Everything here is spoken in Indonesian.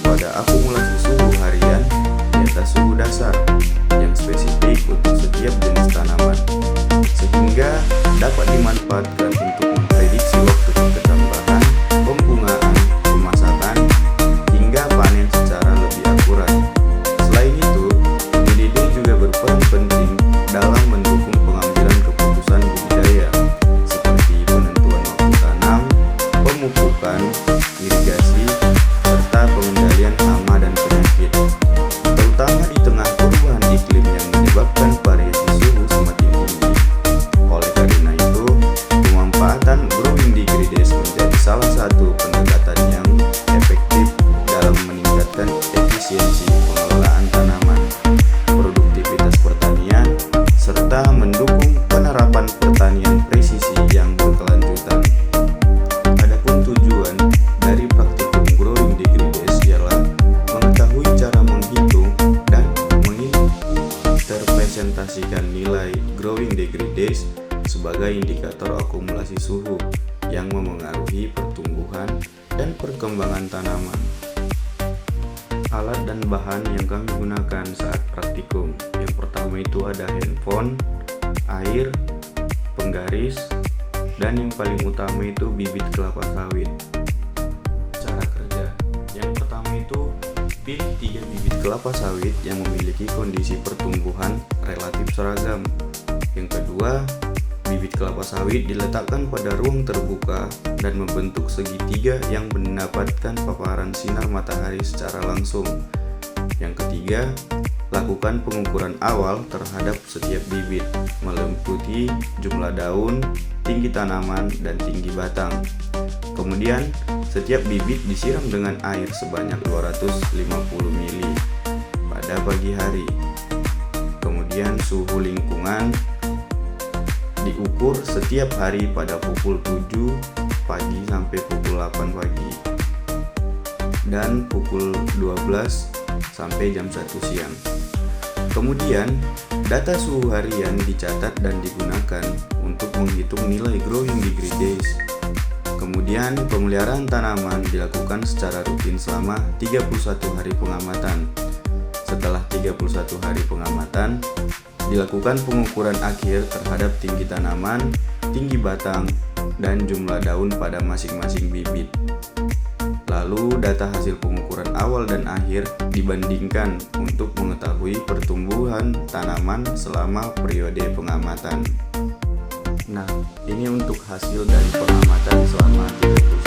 pada akumulasi suhu harian di atas suhu dasar yang spesifik untuk setiap jenis tanaman, sehingga dapat dimanfaatkan untuk memprediksi waktu ketambahan, pembungaan, pemasakan, hingga panen secara lebih akurat. Selain itu, DDD juga berperan penting dalam mendukung pengambilan keputusan budidaya, seperti penentuan waktu tanam, pemupukan, irigasi, serta pengendalian hama dan penyakit, terutama di tengah perubahan iklim yang menyebabkan variasi suhu semakin tinggi. Oleh karena itu, pemanfaatan growing degrees menjadi salah satu pendekatan yang efektif dalam meningkatkan efisiensi pengelolaan tanaman, produktivitas pertanian, serta mendukung penerapan pertanian presisi yang berkelanjutan. Adapun tujuan dari praktikum growing degrees ialah mengetahui cara menghitung dan menginterpresentasikan nilai growing degrees sebagai indikator akumulasi suhu yang memengaruhi pertumbuhan dan perkembangan tanaman. Alat dan bahan yang kami gunakan saat praktikum, yang pertama itu ada handphone, air, penggaris, dan yang paling utama itu bibit kelapa sawit. Cara kerja, yang pertama itu pilih 3 bibit kelapa sawit yang memiliki kondisi pertumbuhan relatif seragam. Yang kedua, bibit kelapa sawit diletakkan pada ruang terbuka dan membentuk segitiga yang mendapatkan paparan sinar matahari secara langsung. Yang ketiga, lakukan pengukuran awal terhadap setiap bibit, meliputi jumlah daun, tinggi tanaman, dan tinggi batang. Kemudian, setiap bibit disiram dengan air sebanyak 250 ml pada pagi hari. Kemudian, suhu lingkungan diukur setiap hari pada pukul 7 pagi sampai pukul 8 pagi dan pukul 12 sampai jam 1 siang. Kemudian, data suhu harian dicatat dan digunakan untuk menghitung nilai growing degrees. Kemudian, pemeliharaan tanaman dilakukan secara rutin selama 31 hari pengamatan. Setelah 31 hari pengamatan, dilakukan pengukuran akhir terhadap tinggi tanaman, tinggi batang, dan jumlah daun pada masing-masing bibit. Lalu data hasil pengukuran awal dan akhir dibandingkan untuk mengetahui pertumbuhan tanaman selama periode pengamatan. Nah, ini untuk hasil dari pengamatan selama 30